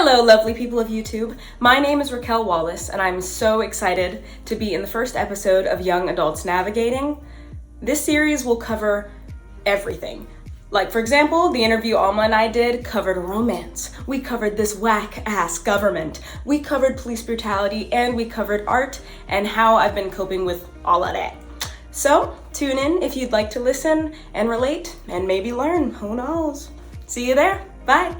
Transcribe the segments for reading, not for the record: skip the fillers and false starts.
Hello, lovely people of YouTube. My name is Raquel Wallace, and I'm so excited to be in the first episode of Young Adults Navigating. This series will cover everything. Like, for example, the interview Alma and I did covered romance. We covered this whack-ass government. We covered police brutality, and we covered art and how I've been coping with all of that. So, tune in if you'd like to listen and relate and maybe learn. Who knows? See you there. Bye.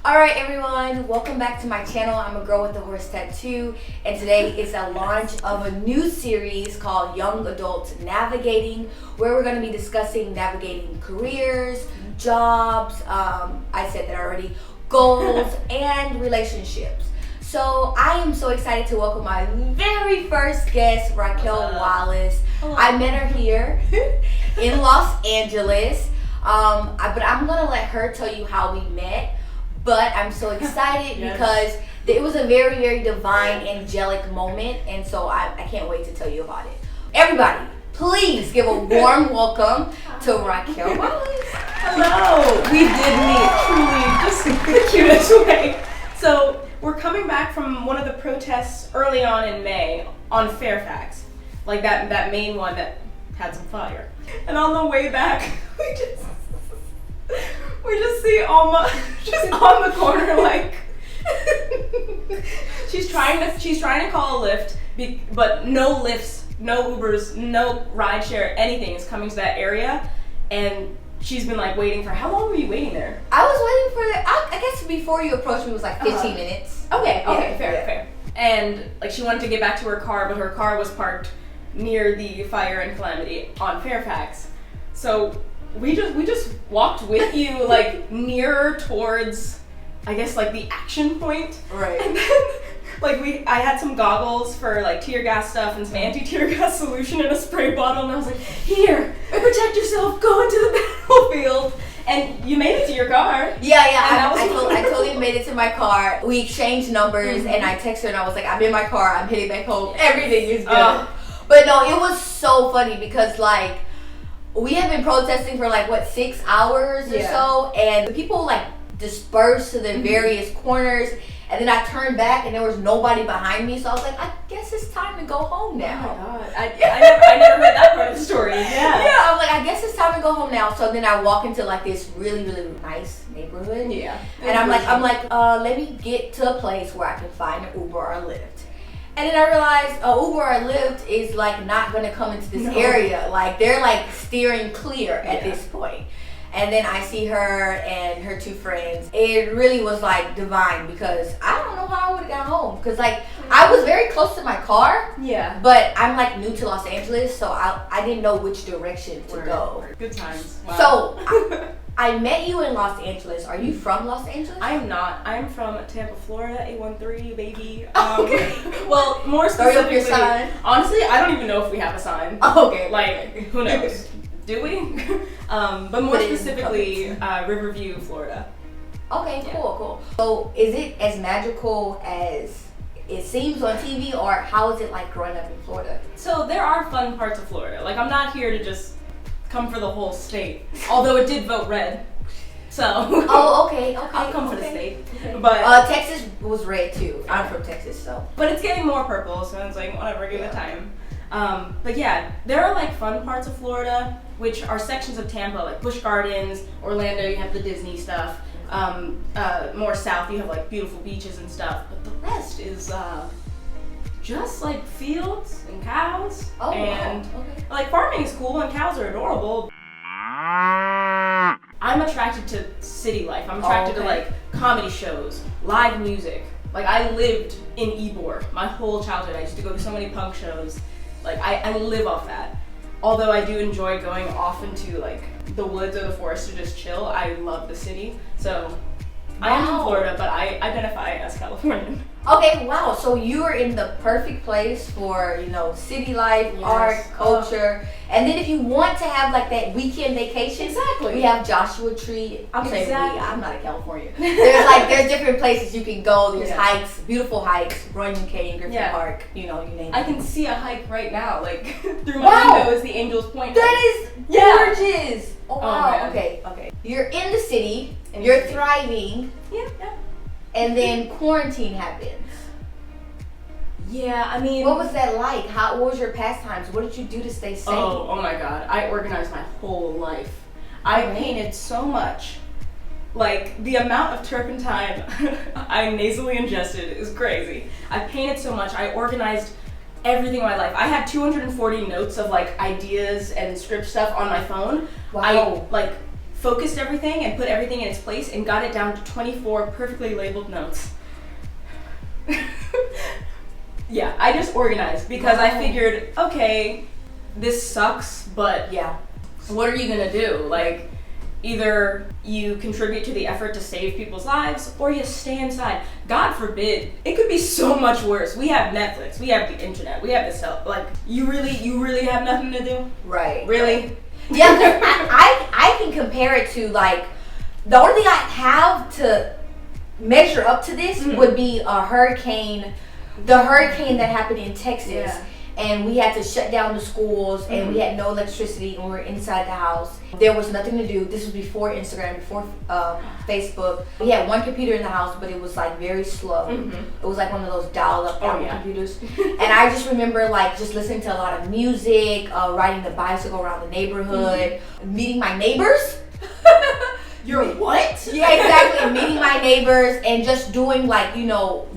Alright everyone, welcome back to my channel. I'm a girl with a horse tattoo, and today is a launch of a new series called Young Adults Navigating, where we're going to be discussing navigating careers, jobs, I said that already, goals, and relationships. So I am so excited to welcome my very first guest, Raquel Wallace. Hello. I met her here in Los Angeles, but I'm going to let her tell you how we met. But I'm so excited because it was a very, very divine, angelic moment, and so I can't wait to tell you about it. Everybody, please give a warm welcome to Raquel Wallace. Hello! We did meet, truly, just the cutest way. So, we're coming back from one of the protests early on in May on Fairfax. Like that main one that had some fire. And on the way back, we just see Alma just on the corner, like she's trying to call a Lyft, but no Lyfts, no Ubers, no rideshare, anything is coming to that area, and she's been like waiting for. How long were you waiting there? I was waiting for I guess before you approached me was like 15 minutes. Okay, fair. And like she wanted to get back to her car, but her car was parked near the fire and calamity on Fairfax, so. We just walked with you like nearer towards, I guess, like the action point. Right. And then like I had some goggles for like tear gas stuff and some anti-tear gas solution in a spray bottle, and I was like, here, protect yourself, go into the battlefield. And you made it to your car. Yeah. I totally made it to my car. We exchanged numbers, and I texted her and I was like, I'm in my car, I'm heading back home, everything is good. But no, it was so funny because like, we have been protesting for like 6 hours or so, and the people like dispersed to the various corners, and then I turned back and there was nobody behind me, so I was like, I guess it's time to go home now. Oh my god, I never heard that part of the story. Yeah, I was like, I guess it's time to go home now. So then I walk into like this really, really nice neighborhood, and I'm like, let me get to a place where I can find an Uber or a Lyft. And then I realized Uber or Lyft is like not gonna come into this area. Like they're like steering clear at this point. And then I see her and her two friends. It really was like divine because I don't know how I would have got home. Because like I was very close to my car. Yeah. But I'm like new to Los Angeles, so I didn't know which direction to go. Good times. Wow. So I met you in Los Angeles. Are you from Los Angeles? I am not. I'm from Tampa, Florida, 813, baby. Okay. Well, more specifically, your sign. Honestly, I don't even know if we have a sign. Okay. Like, who knows? Do we? But more specifically, Riverview, Florida. Okay, cool. So, is it as magical as it seems on TV, or how is it like growing up in Florida? So, there are fun parts of Florida. Like, I'm not here to just come for the whole state, although it did vote red. So okay. I'll come for the state. Okay. But Texas was red too. I'm from Texas, so. But it's getting more purple, so it's like whatever, give it time. But yeah, there are like fun parts of Florida, which are sections of Tampa, like Busch Gardens, Orlando. You have the Disney stuff. More south, you have like beautiful beaches and stuff. But the rest is just like fields and cows. Oh, and wow. Okay. Like farming is cool and cows are adorable. I'm attracted to city life. I'm attracted to like comedy shows, live music. Like I lived in Ybor my whole childhood. I used to go to so many punk shows. Like I live off that. Although I do enjoy going off into like the woods or the forest to just chill, I love the city. So I am from Florida, but I identify as Californian. Okay, wow. So you are in the perfect place for, city life, Yes. art, culture. And then if you want to have like that weekend vacation, Exactly. we have Joshua Tree. I'm saying Exactly. I'm not in California. There's different places you can go. There's Yeah. hikes, beautiful hikes, Runyon Canyon, Griffin Yeah. Park, you name I it. can see a hike right now, like through my Wow. window is the Angel's Point. That is Yeah. gorgeous. Oh wow. man. Okay. You're in the city, In the you're city. thriving, Yeah. and then quarantine happens. Yeah, I mean, What was that like? What was your pastimes? What did you do to stay sane? oh my God, I organized my whole life. I Okay. painted so much. Like, the amount of turpentine I nasally ingested is crazy. I painted so much. I organized everything in my life. I had 240 notes of like ideas and script stuff on my phone. Wow. I like focused everything and put everything in its place and got it down to 24 perfectly labeled notes. Yeah, I just organized because I figured, okay, this sucks, but Yeah. what are you gonna do? Like, either you contribute to the effort to save people's lives or you stay inside. God forbid, it could be so much worse. We have Netflix, we have the internet, we have this stuff. Like, you really have nothing to do? Right. Really? Yeah, 'cause I can compare it to like the only thing I have to measure up to this would be a hurricane, the hurricane that happened in Texas. Yeah. And we had to shut down the schools, and we had no electricity, and we were inside the house. There was nothing to do. This was before Instagram, before Facebook. We had one computer in the house, but it was like very slow. It was like one of those dial-up Apple computers. And I just remember like just listening to a lot of music, riding the bicycle around the neighborhood, meeting my neighbors. You're what? Yeah, exactly. Meeting my neighbors and just doing like,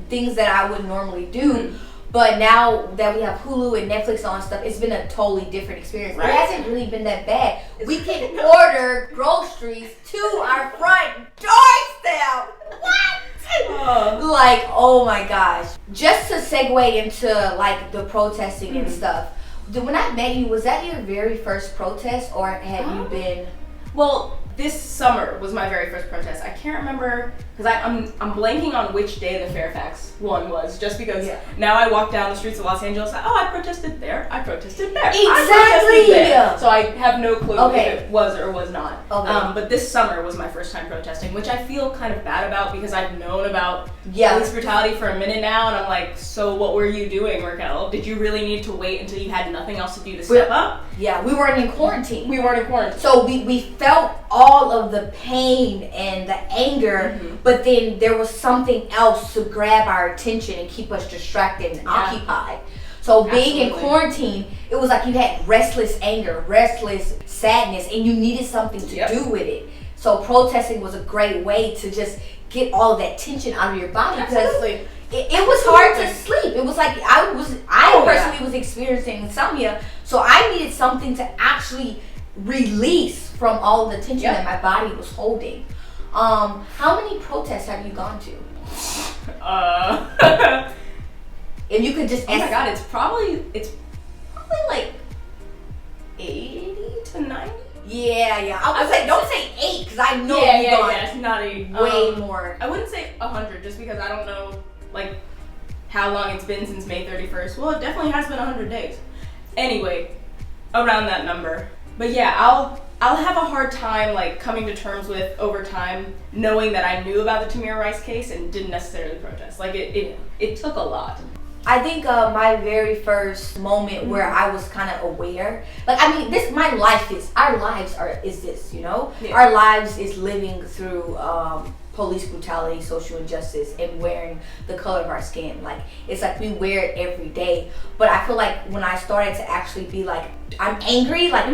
things that I wouldn't normally do. But now that we have Hulu and Netflix on stuff, it's been a totally different experience. Right. It hasn't really been that bad. We can order groceries to our front doorstep. What? Like, oh my gosh. Just to segue into like the protesting and stuff. When I met you, was that your very first protest, or had you been? Well, this summer was my very first protest. I can't remember because I'm blanking on which day the Fairfax one was. Just because now I walk down the streets of Los Angeles. I protested there. I protested there. Exactly. I protested there. So I have no clue Okay. if it was or was not. Okay. But this summer was my first time protesting, which I feel kind of bad about because I've known about Yeah. police brutality for a minute now, and I'm like, so what were you doing, Raquel? Did you really need to wait until you had nothing else to do to step up? Yeah, we weren't in quarantine. We weren't in quarantine. So we felt all of the pain and the anger, but then there was something else to grab our attention and keep us distracted and occupied. So being in Absolutely. quarantine, it was like you had restless anger, restless sadness, and you needed something to do with it. So protesting was a great way to just get all of that tension out of your body, because Absolutely. it was hard to sleep. It was like I personally was experiencing insomnia, so I needed something to actually release from all of the tension that my body was holding. How many protests have you gone to? If you could just Oh my God, it's probably like 80 to 90. Yeah. I would say don't say 8, because I know Yeah, you've yeah, gone yeah. It's not a way more. I wouldn't say 100 just because I don't know like how long it's been since May 31st. Well, it definitely has been 100 days. Anyway, around that number. But yeah, I'll have a hard time like coming to terms with over time knowing that I knew about the Tamir Rice case and didn't necessarily protest. Like it took a lot. I think my very first moment where I was kind of aware, like our lives is this, our lives is living through police brutality, social injustice, and wearing the color of our skin. Like, it's like we wear it every day. But I feel like when I started to actually be like, I'm angry, like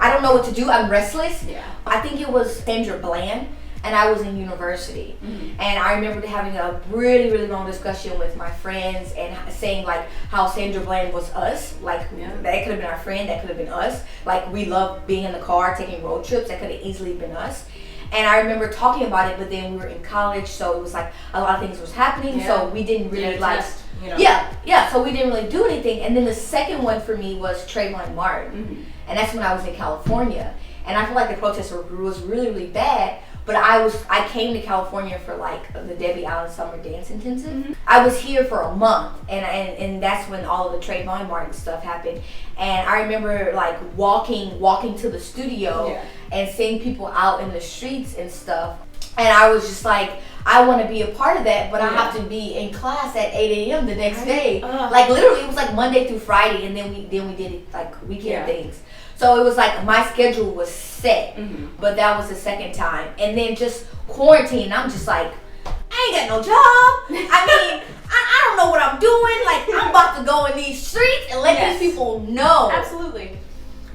I don't know what to do, I'm restless. Yeah. I think it was Sandra Bland, and I was in university. And I remember having a really, really long discussion with my friends and saying like how Sandra Bland was us. Like that could have been our friend, that could have been us. Like, we love being in the car, taking road trips, that could have easily been us. And I remember talking about it, but then we were in college, so it was like a lot of things was happening, so we didn't really so we didn't really do anything. And then the second one for me was Trayvon Martin, and that's when I was in California. And I feel like the protest was really, really bad, But I came to California for like the Debbie Allen Summer Dance Intensive. I was here for a month, and that's when all of the Trayvon Martin stuff happened. And I remember like walking to the studio and seeing people out in the streets and stuff. And I was just like, I want to be a part of that, but I have to be in class at 8 a.m. the next day. Like literally, it was like Monday through Friday, and then we did it like weekend things. So it was like my schedule was set, but that was the second time. And then just quarantine, I'm just like, I ain't got no job. I mean, I don't know what I'm doing. Like, I'm about to go in these streets and let these people know. Absolutely.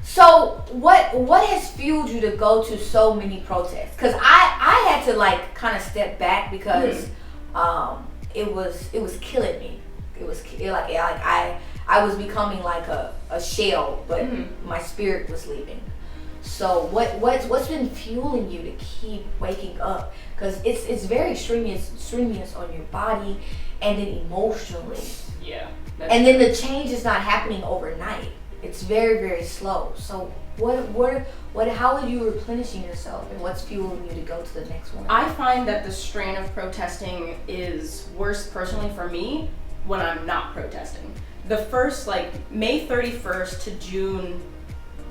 So what has fueled you to go to so many protests? Because I had to like kind of step back because it was killing me. I was becoming like a shell, but my spirit was leaving. So what's been fueling you to keep waking up? Because it's very strenuous on your body and then emotionally. Yeah. And then the change is not happening overnight. It's very, very slow. So how are you replenishing yourself, and what's fueling you to go to the next one? I find that the strain of protesting is worse personally for me when I'm not protesting. The first, like May 31st to June,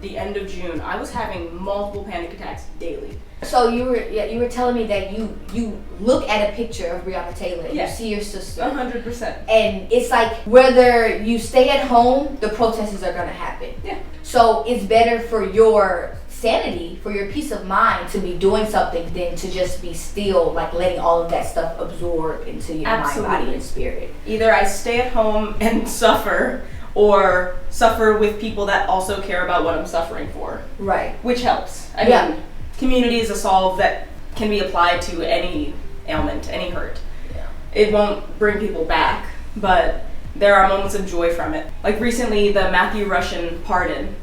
the end of June, I was having multiple panic attacks daily. So you were telling me that you look at a picture of Breonna Taylor and you see your sister. 100%. And it's like whether you stay at home, the protests are gonna happen. Yeah. So it's better for your sanity, for your peace of mind, to be doing something than to just be still, like letting all of that stuff absorb into your mind, body, and spirit. Either I stay at home and suffer, or suffer with people that also care about what I'm suffering for. Right. Which helps. I mean, community is a solve that can be applied to any ailment, any hurt. Yeah. It won't bring people back, but there are moments of joy from it. Like recently, the Matthew Russian pardon.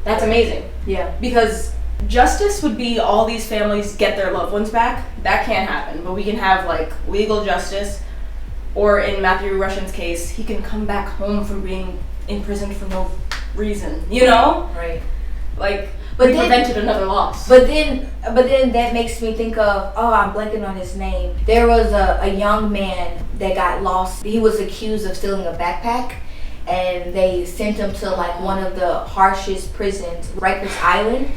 That's amazing. Yeah. Because justice would be all these families get their loved ones back. That can't happen. But we can have like legal justice, or in Matthew Russian's case, he can come back home from being imprisoned for no reason. You know? Right. Like, but we prevented another loss. But then that makes me think of, I'm blanking on his name. There was a young man that got lost. He was accused of stealing a backpack, and they sent him to like one of the harshest prisons, Rikers Island.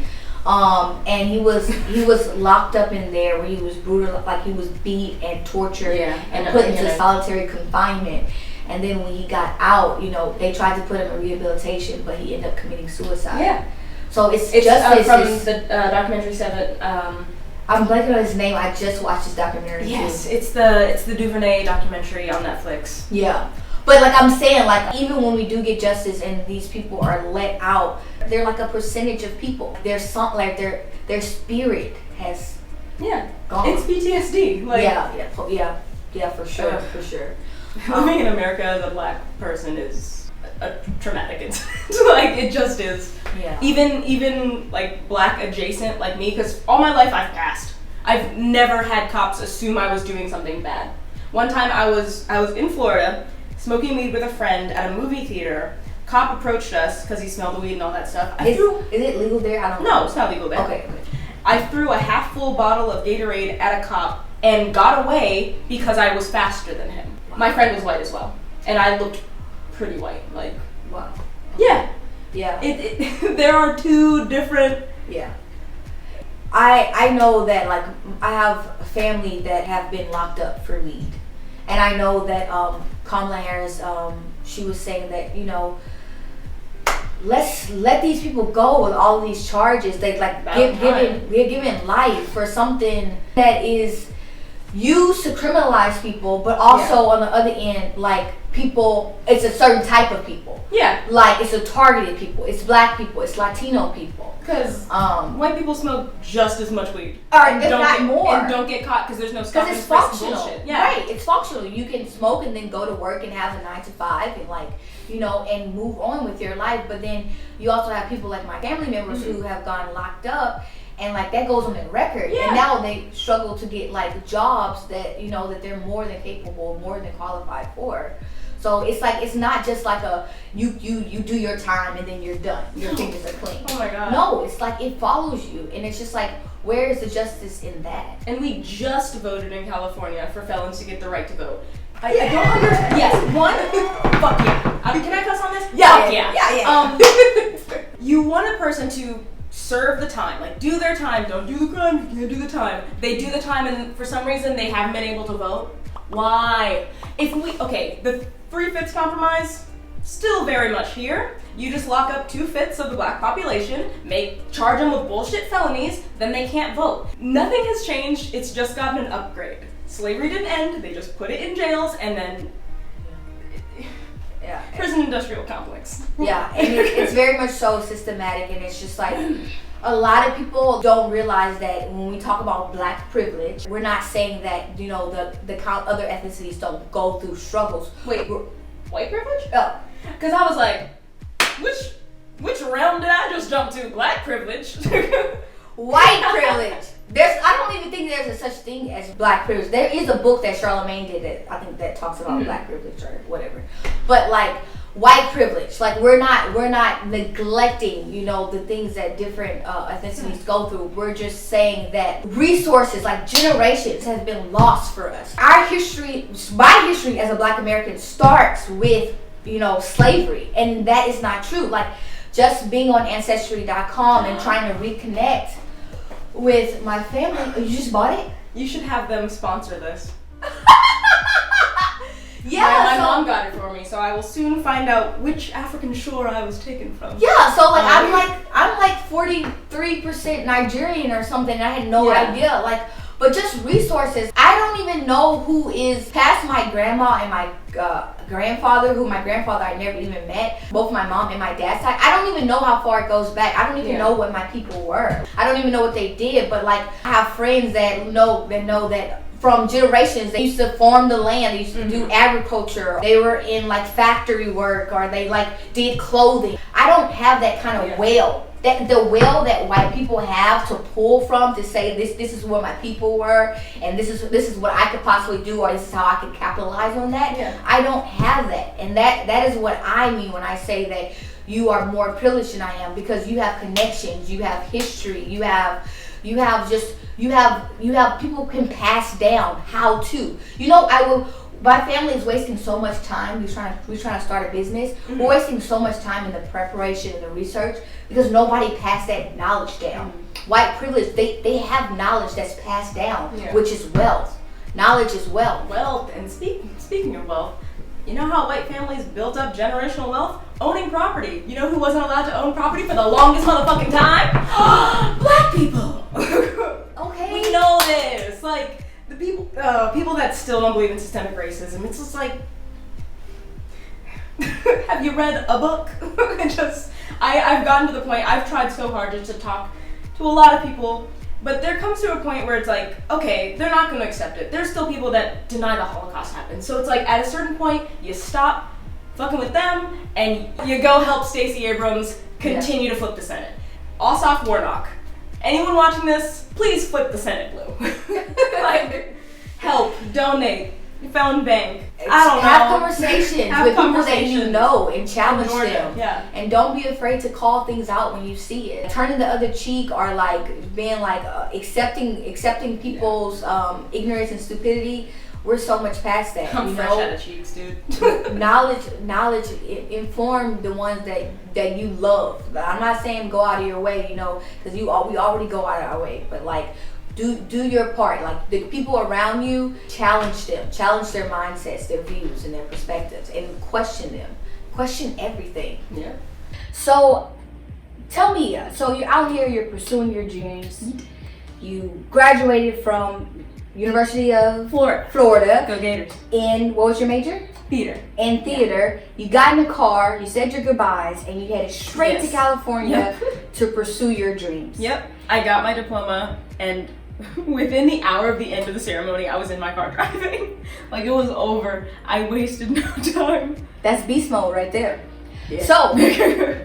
And he was locked up in there where he was brutal, like he was beat and tortured and put into solitary confinement. And then when he got out, they tried to put him in rehabilitation, but he ended up committing suicide. Yeah. So it's just from the documentary 7. I'm blanking on his name. I just watched his documentary. Yes, too. It's the DuVernay documentary on Netflix. Yeah. But like I'm saying, like even when we do get justice and these people are let out, they're like a percentage of people. Their spirit has gone. It's PTSD. Like yeah, for sure, for sure. Living in America as a Black person is a traumatic incident. Like it just is. Yeah. Even like Black adjacent like me, because all my life I've passed. I've never had cops assume I was doing something bad. One time I was in Florida, smoking weed with a friend at a movie theater. Cop approached us because he smelled the weed and all that stuff. Is it legal there? I don't know. No, it's not legal there. Okay. I threw a half full bottle of Gatorade at a cop and got away because I was faster than him. Wow. My friend was white as well, and I looked pretty white. Like, wow. Yeah. Yeah. There are two different. Yeah. I know that like I have a family that have been locked up for weed, and I know that Kamala Harris she was saying that let's let these people go with all of these charges. They like given life for something that is used to criminalize people, but also on the other end, like people, it's a certain type of people. Yeah. Like it's a targeted people. It's Black people. It's Latino people. Because white people smoke just as much weed. All right, if not more. And don't get caught because there's no stop and it's frisk functional. bullshit. Yeah. Right, it's functional. You can smoke and then go to work and have a 9 to 5 and like, and move on with your life. But then you also have people like my family members who have gone locked up, and like that goes on their record. Yeah. And now they struggle to get like jobs that, that they're more than capable, more than qualified for. So it's like, it's not just like you do your time and then you're done. Your fingers are clean. Oh my God. No, it's like it follows you, and it's just like, Where is the justice in that? And we just voted in California for felons to get the right to vote. I don't understand. Yes, fuck yeah. Can I cuss on this? Yeah. Yeah. You want a person to serve the time, like do their time. Don't do the crime. You can't do the time. They do the time, and for some reason they haven't been able to vote. Why? The 3/5 compromise, still very much here. You just lock up 2/5 of the black population, charge them with bullshit felonies, then they can't vote. Nothing has changed. It's just gotten an upgrade. Slavery didn't end. They just put it in jails, and then prison industrial complex. Yeah, and it's very much so systematic, and it's just like a lot of people don't realize that when we talk about black privilege, we're not saying that, you know, the other ethnicities don't go through struggles. Wait, white privilege? Oh, because I was like, which realm did I just jump to? Black privilege. white privilege. I don't even think there's a such thing as black privilege. There is a book that Charlemagne did that I think that talks about black privilege or whatever. But like white privilege, like we're not neglecting, you know, the things that different ethnicities go through. We're just saying that resources, like generations, has been lost for us. Our history, my history as a black American, starts with, you know, slavery, and that is not true. Like just being on Ancestry.com and trying to reconnect with my family. You just bought it? You should have them sponsor this. Yeah, my mom got it for me, so I will soon find out which African shore I was taken from. Yeah, so like I'm like 43% Nigerian or something, and I had no idea. Like, but just resources. I don't even know who is past my grandma and my grandfather, who my grandfather I never even met, both my mom and my dad's side. I don't even know how far it goes back. I don't even know what my people were. I don't even know what they did, but like I have friends that know that from generations they used to farm the land, they used to do agriculture, they were in like factory work, or they like did clothing. I don't have that kind of well. That the well that white people have to pull from to say this is where my people were, and this is what I could possibly do, or this is how I could capitalize on that. Yeah. I don't have that, and that is what I mean when I say that you are more privileged than I am, because you have connections, you have history, you have people can pass down how to. You know, my family is wasting so much time. We're trying to start a business. We're wasting so much time in the preparation and the research because nobody passed that knowledge down. White privilege, they have knowledge that's passed down, which is wealth. Knowledge is wealth. Wealth, and speaking of wealth, you know how white families built up generational wealth? Owning property. You know who wasn't allowed to own property for the longest motherfucking time? Black people. Okay. We know this. Like, the people that still don't believe in systemic racism, it's just like, have you read a book? I've gotten to the point, I've tried so hard just to talk to a lot of people, but there comes to a point where it's like, okay, they're not going to accept it. There's still people that deny the Holocaust happened. So it's like, at a certain point, you stop fucking with them, and you go help Stacey Abrams continue to flip the Senate. Ossoff Warnock. Anyone watching this, please flip the Senate blue. Like, help, donate, found bank. I don't know. Have conversations with people that you know and challenge them. Yeah. And don't be afraid to call things out when you see it. Turning the other cheek, or like being like accepting people's ignorance and stupidity. We're so much past that. I'm fresh out of cheeks, dude. knowledge inform the ones that you love. I'm not saying go out of your way, you know, because we already go out of our way, but like do your part. Like the people around you, challenge their mindsets, their views, and their perspectives, and question them. Question everything. Yeah. So tell me, so you're out here, you're pursuing your dreams. You graduated from University of Florida. Go Gators. In, what was your major? Theater. In theater. You got in a car, you said your goodbyes, and you headed straight to California to pursue your dreams. Yep. I got my diploma, and within the hour of the end of the ceremony, I was in my car driving. Like, it was over. I wasted no time. That's beast mode right there. Yeah.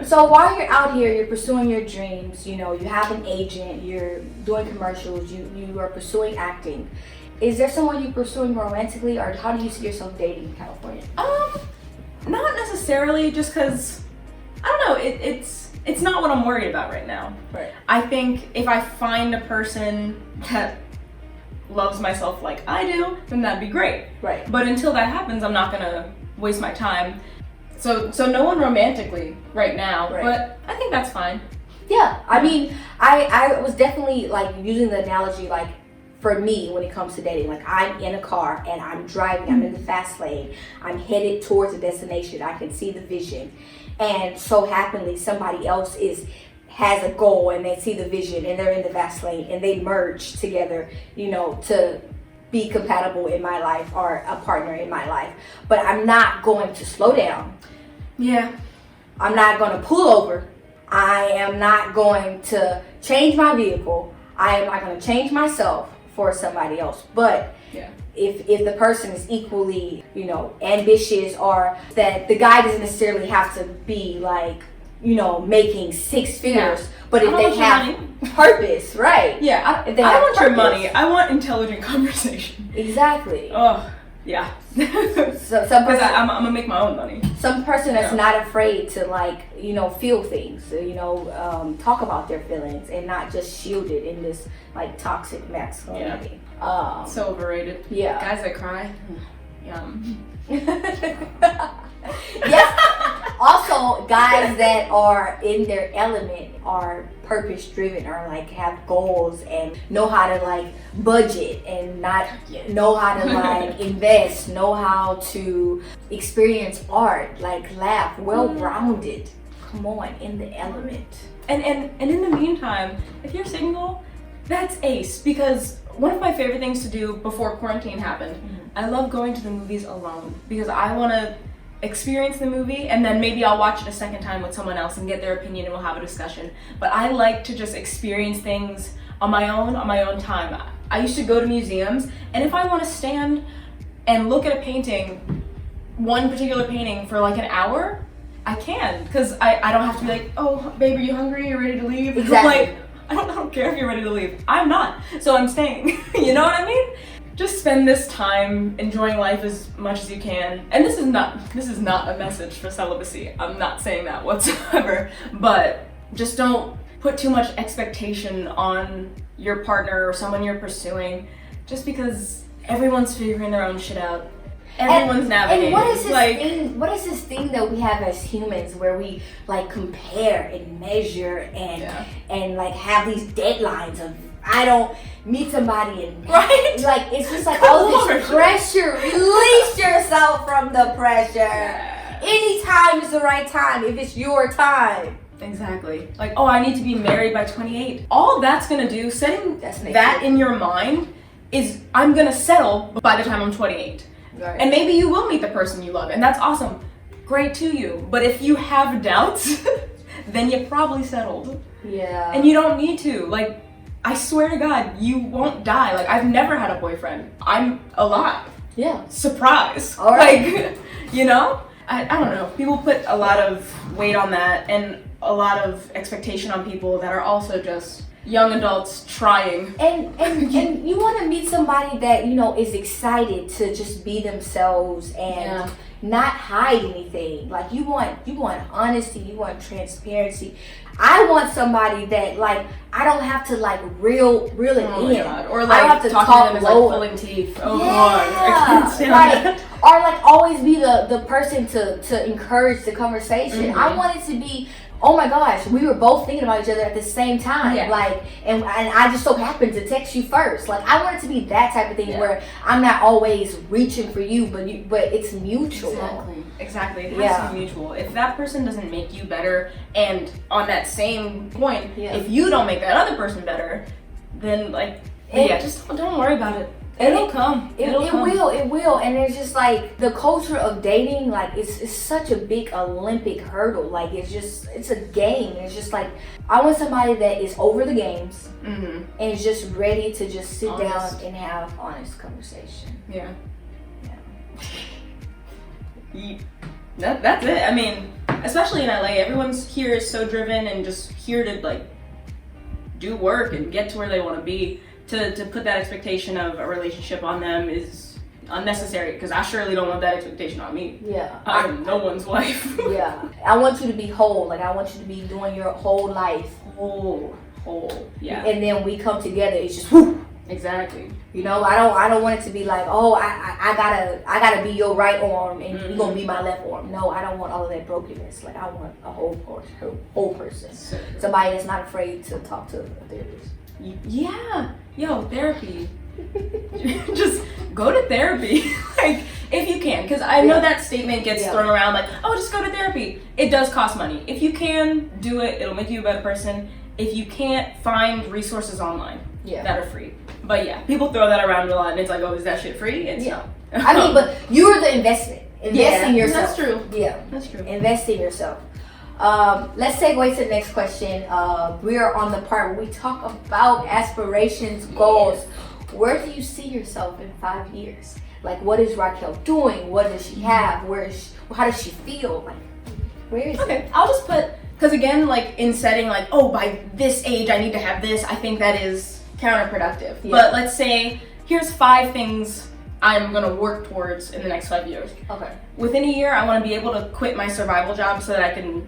So while you're out here, you're pursuing your dreams, you know, you have an agent, you're doing commercials, you are pursuing acting. Is there someone you're pursuing romantically, or how do you see yourself dating in California? Not necessarily, just because, I don't know, it's not what I'm worried about right now. Right. I think if I find a person that loves myself like I do, then that'd be great. Right. But until that happens, I'm not gonna waste my time. So no one romantically right now, Right. but I think that's fine. Yeah, I mean, I was definitely like using the analogy like for me when it comes to dating. Like I'm in a car and I'm driving, I'm in the fast lane, I'm headed towards a destination, I can see the vision, and so happily somebody else has a goal and they see the vision and they're in the fast lane and they merge together, you know, to be compatible in my life or a partner in my life. But I'm not going to slow down. Yeah. I'm not going to pull over. I am not going to change my vehicle. I am not going to change myself for somebody else. But Yeah. if the person is equally, you know, ambitious, or that the guy doesn't necessarily have to be like, you know, making six figures, Yeah. but if I don't they want your have money. purpose, right? Yeah, If they I have want your purpose. money. I want intelligent conversation. Exactly. Oh, yeah. So some Because person, I'm gonna make my own money. some person that's Yeah. not afraid to like, you know, feel things, you know, talk about their feelings and not just shield it in this like toxic masculinity. So overrated. Yeah. Guys that cry. Yum. Yes. Also, guys that are in their element are purpose driven, or like have goals and know how to like budget and not know how to like invest, know how to experience art, like laugh, well rounded. Come on, in the element. And in the meantime, if you're single, that's ace, because one of my favorite things to do before quarantine happened, I love going to the movies alone because I want to experience the movie and then maybe I'll watch it a second time with someone else and get their opinion and we'll have a discussion. But I like to just experience things on my own time. I used to go to museums, and if I want to stand and look at a painting, one particular painting for like an hour, I can, because I don't have to be like, oh babe, are you hungry? You're ready to leave? Exactly. Like, I don't care if you're ready to leave. I'm not, so I'm staying. You know what I mean? Just spend this time enjoying life as much as you can. And this is not a message for celibacy. I'm not saying that whatsoever. But just don't put too much expectation on your partner or someone you're pursuing, just because everyone's figuring their own shit out. Everyone's navigating. And what is this like, thing? What is this thing that we have as humans, where we like compare and measure and like have these deadlines of I don't meet somebody and Right? like it's just like all this pressure. Release yourself from the pressure. Any time is the right time if it's your time. Exactly. Like, oh, I need to be married by 28. All that's gonna do, setting that in your mind, is I'm gonna settle by the time I'm 28. Right. And maybe you will meet the person you love, and that's awesome. Great to you. But if you have doubts, then you probably settled. Yeah. And you don't need to. Like, I swear to God, you won't die. Like, I've never had a boyfriend. I'm alive. Yeah. Surprise. All right. Like, you know? I don't know. People put a lot of weight on that and a lot of expectation on people that are also just young adults trying. And you want to meet somebody that, you know, is excited to just be themselves and not hide anything. Like you want honesty, you want transparency. I want somebody that like I don't have to like reel it in. God. Or I like don't have to talking talk to them as lower. like pulling teeth. Oh God, I can't stand right. that. Or like always be the person to encourage the conversation. I want it to be, oh my gosh, we were both thinking about each other at the same time. Yeah. Like, and I just so happened to text you first. Like, I want it to be that type of thing where I'm not always reaching for you, but it's mutual. Exactly. It has to be mutual. If that person doesn't make you better, and on that same point, if you don't make that other person better, then like, just don't worry about it. It'll come. It will. And it's just like the culture of dating, like it's such a big Olympic hurdle. Like it's a game. It's just like I want somebody that is over the games and is just ready to just sit down and have honest conversation. Yeah. That's it. I mean, especially in LA, everyone's here is so driven and just here to like do work and get to where they want to be. To put that expectation of a relationship on them is unnecessary, because I surely don't want that expectation on me. Yeah. I'm no one's wife. Yeah. I want you to be whole. Like, I want you to be doing your whole life. Whole. Yeah. And then we come together, it's just whoo. Exactly. You know, I don't want it to be like, oh, I gotta be your right arm and you're gonna be my left arm. No, I don't want all of that brokenness. Like, I want a whole person. Somebody that's not afraid to talk to a therapist. Yeah. Yo, therapy. Just go to therapy. Like, if you can, because I know that statement gets thrown around like, oh, just go to therapy. It does cost money. If you can do it, it'll make you a better person. If you can't, find resources online that are free. But yeah, people throw that around a lot, and it's like, oh, is that shit free? It's no. I mean, but you're the investment. Invest in yourself. That's true. Yeah, that's true. Invest in yourself. Let's segue to the next question. We are on the part where we talk about aspirations, goals. Where do you see yourself in 5 years? Like, what is Raquel doing? What does she have? How does she feel? Like, where is it? I'll just put, because again, like in setting like, oh, by this age I need to have this, I think that is counterproductive. But let's say here's 5 things I'm gonna work towards in the next 5 years. Okay. Within a year, I want to be able to quit my survival job so that I can,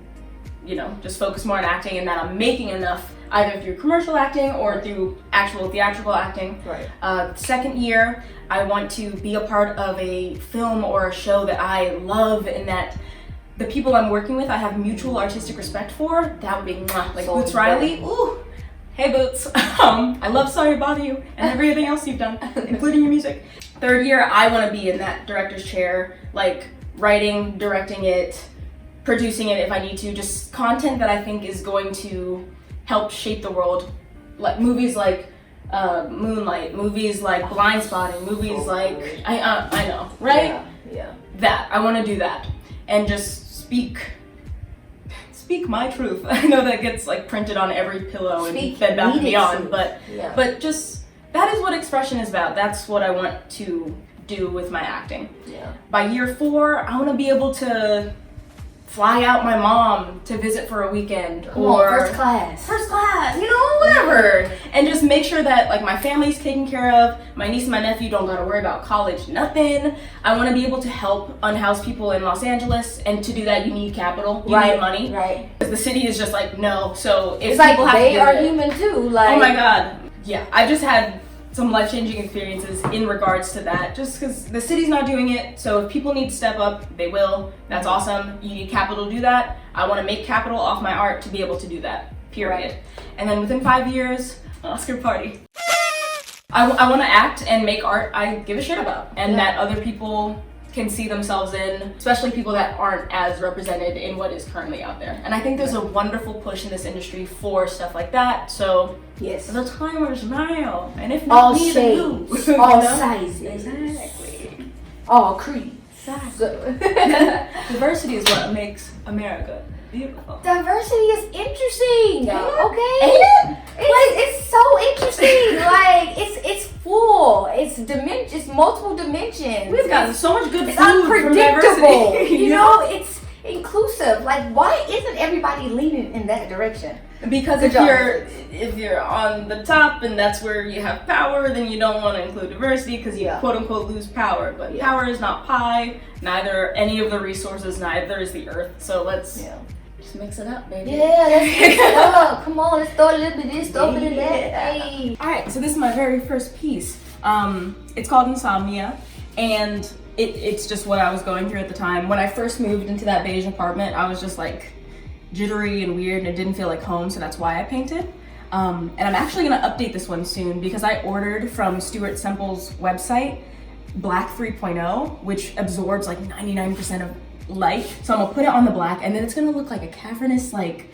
just focus more on acting, and that I'm making enough either through commercial acting or through actual theatrical acting. Right. Second year, I want to be a part of a film or a show that I love, and that the people I'm working with I have mutual artistic respect for. That would be like so Boots Riley. Ooh. Hey Boots, I love Sorry to Bother You and everything else you've done, including your music. Third year, I want to be in that director's chair, like writing, directing it, producing it if I need to, just content that I think is going to help shape the world. Like movies like Moonlight, movies like Blind Spotting, movies like, I know, right? Yeah. That, I want to do that. And just speak my truth. I know that gets like printed on every pillow and Bed Bath & Beyond, but just that is what expression is about. That's what I want to do with my acting. Yeah. By year 4, I want to be able to fly out my mom to visit for a weekend, first class, whatever, and just make sure that like my family's taken care of. My niece and my nephew don't gotta worry about college, nothing. I want to be able to help unhoused people in Los Angeles, and to do that you need capital, you need money, right? Because the city is just like no. So if it's people like have they to are human too. Like, oh my god, yeah, I just had some life-changing experiences in regards to that, just because the city's not doing it. So if people need to step up, they will. That's awesome. You need capital to do that. I want to make capital off my art to be able to do that, period. And then within 5 years, an Oscar party. I want to act and make art I give a shit about, and that other people can see themselves in, especially people that aren't as represented in what is currently out there. And I think there's a wonderful push in this industry for stuff like that. So yes, the timers now, and if not all me, shades, then who? all sizes, exactly, all creeds. Diversity is what makes America beautiful. Diversity is interesting. Okay, ain't it? It's so interesting. Like it's full. It's multiple dimensions. We've gotten so much good it's food unpredictable. from diversity. You know, it's inclusive. Like, why isn't everybody leaning in that direction? Because if you're on the top and that's where you have power, then you don't want to include diversity because you quote unquote lose power. But power is not pie. Neither any of the resources. Neither is the earth. So let's just mix it up, baby. Yeah, let's mix it up. Come on, let's throw a little bit of this, throw a bit of that. Hey. All right, so this is my very first piece. It's called Insomnia, and it's just what I was going through at the time. When I first moved into that beige apartment, I was just like jittery and weird, and it didn't feel like home, so that's why I painted. And I'm actually gonna update this one soon because I ordered from Stuart Semple's website Black 3.0, which absorbs like 99% of light. So I'm gonna put it on the black, and then it's gonna look like a cavernous, like,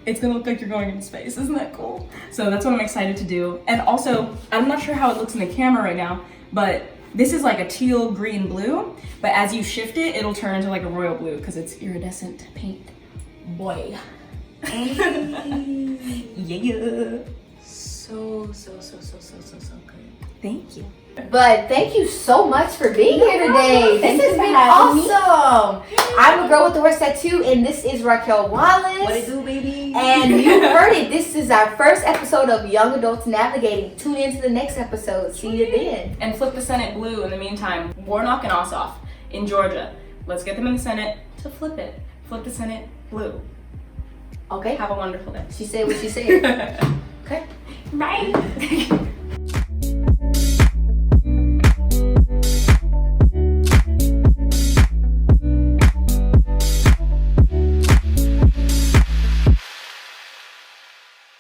it's gonna look like you're going into space. Isn't that cool? So that's what I'm excited to do. And also, I'm not sure how it looks in the camera right now, but this is like a teal, green, blue, but as you shift it, it'll turn into like a royal blue because it's iridescent paint. Boy. Yeah. So good. Thank you. But thank you so much for being here today. Thank This has you for been having me. awesome. I'm a girl with the horse tattoo, and this is Raquel Wallace. What it do, baby? And you heard it. This is our first episode of Young Adults Navigating. Tune in to the next episode. See you then. And flip the Senate blue in the meantime. Warnock and Ossoff in Georgia. Let's get them in the Senate to flip it. Flip the Senate blue. Okay. Have a wonderful day. She said what she said. Okay. Bye.